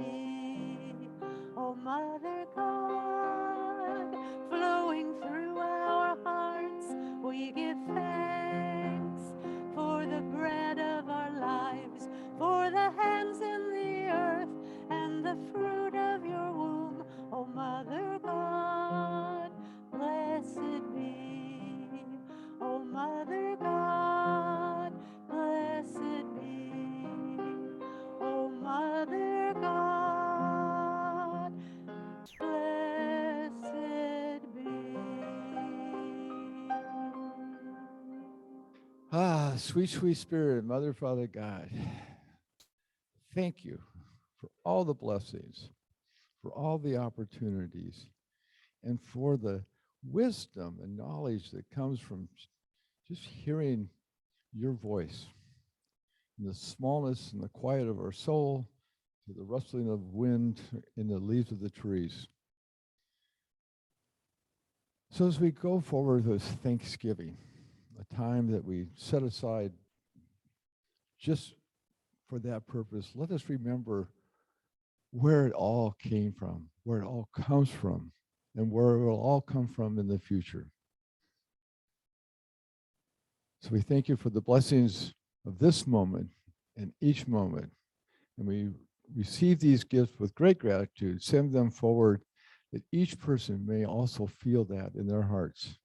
Oh, Mother God, flowing through our hearts, Ah, sweet, sweet Spirit, Mother, Father, God, thank you for all the blessings, for all the opportunities, and for the wisdom and knowledge that comes from just hearing your voice, in the smallness and the quiet of our soul, to the rustling of wind in the leaves of the trees. So as we go forward with Thanksgiving, a time that we set aside just for that purpose, let us remember where it all came from, where it all comes from, and where it will all come from in the future. So we thank you for the blessings of this moment and each moment. And we receive these gifts with great gratitude, send them forward, that each person may also feel that in their hearts.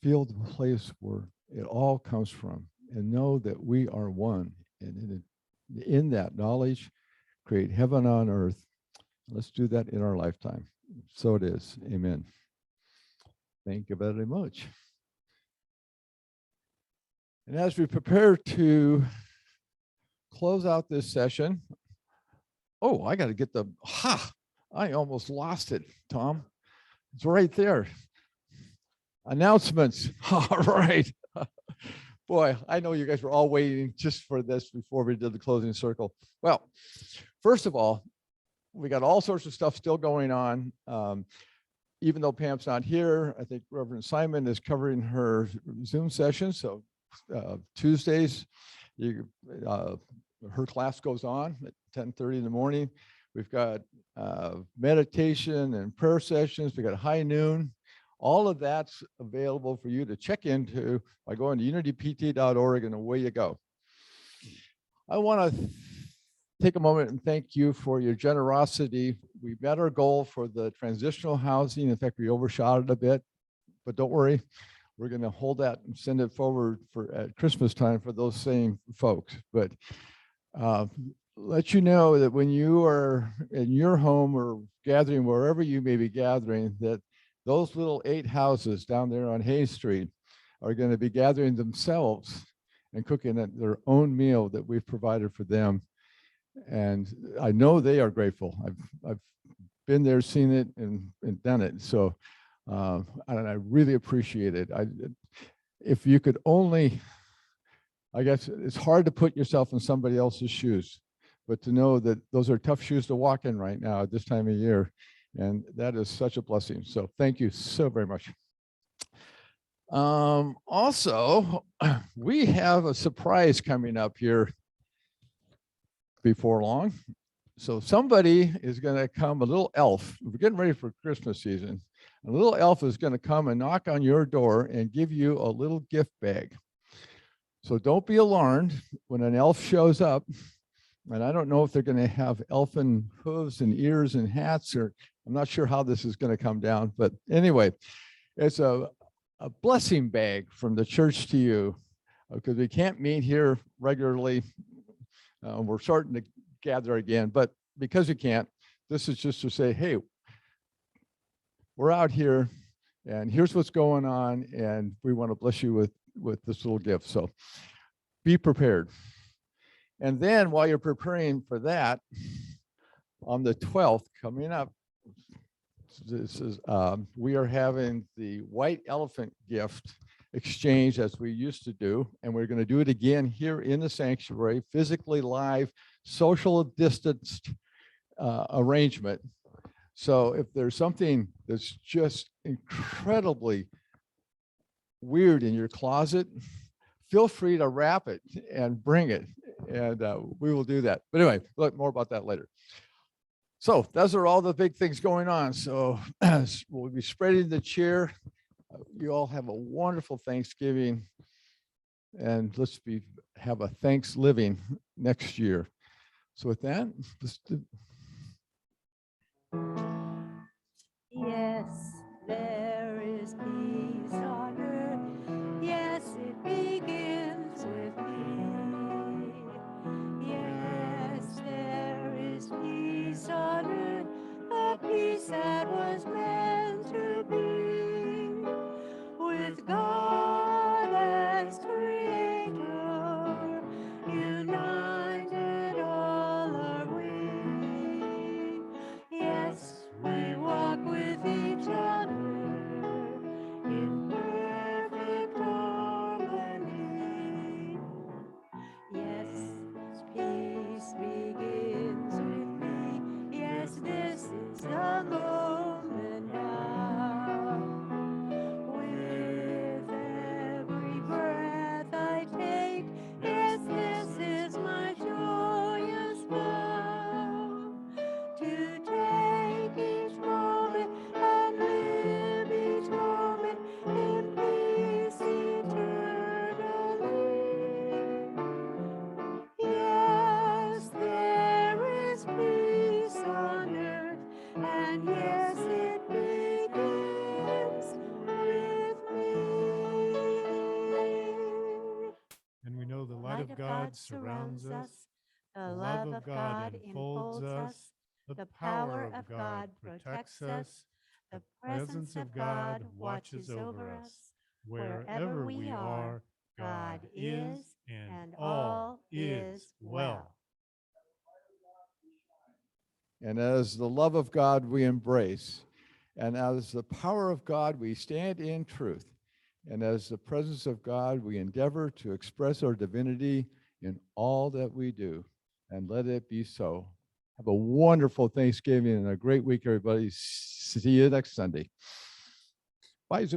Feel the place where it all comes from, and know that we are one. And in that knowledge, create heaven on earth. Let's do that in our lifetime. So it is. Amen. Thank you very much. And as we prepare to close out this session, oh, I got to get I almost lost it, Tom. It's right there. Announcements. All right. Boy, I know you guys were all waiting just for this before we did the closing circle. Well, first of all, we got all sorts of stuff still going on. Even though Pam's not here, I think Reverend Simon is covering her Zoom session. So Tuesdays, her class goes on at 10:30 in the morning. We've got meditation and prayer sessions. We got high noon. All of that's available for you to check into by going to unitypt.org, and away you go. I want to take a moment and thank you for your generosity. We met our goal for the transitional housing. In fact, we overshot it a bit, but don't worry. We're going to hold that and send it forward for at Christmas time for those same folks. But let you know that when you are in your home or gathering, wherever you may be gathering, that those little 8 houses down there on Hayes Street are going to be gathering themselves and cooking their own meal that we've provided for them. And I know they are grateful. I've been there, seen it, and done it. So and I really appreciate it. If you could only, I guess it's hard to put yourself in somebody else's shoes, but to know that those are tough shoes to walk in right now at this time of year. And that is such a blessing. So thank you so very much. Also, we have a surprise coming up here before long. So somebody is going to come, a little elf. We're getting ready for Christmas season. A little elf is going to come and knock on your door and give you a little gift bag. So don't be alarmed when an elf shows up. And I don't know if they're going to have elfin hooves and ears and hats, or I'm not sure how this is going to come down. But anyway, it's a blessing bag from the church to you, because we can't meet here regularly. We're starting to gather again, but because we can't, this is just to say, hey, we're out here and here's what's going on, and we want to bless you with this little gift. So be prepared. And then while you're preparing for that, on the 12th coming up, this is we are having the white elephant gift exchange as we used to do, and we're going to do it again here in the sanctuary, physically live, social distanced arrangement. So if there's something that's just incredibly weird in your closet, feel free to wrap it and bring it, and we will do that. But anyway, look more about that later. So those are all the big things going on. So we'll be spreading the cheer. You all have a wonderful Thanksgiving, and let's have a thanks living next year. So with that, let's do. Yes, there is peace on earth. Yes, it begins with me. Yes, there is peace on earth, a peace that was meant to be with God as God surrounds us. The love of God enfolds us. The power of God protects us. The presence of God watches over us. Wherever we are, God is, and all is well. And as the love of God we embrace, and as the power of God we stand in truth, and as the presence of God we endeavor to express our divinity in all that we do. And let it be so. Have a wonderful Thanksgiving and a great week, everybody. See you next Sunday. Bye, Zoom.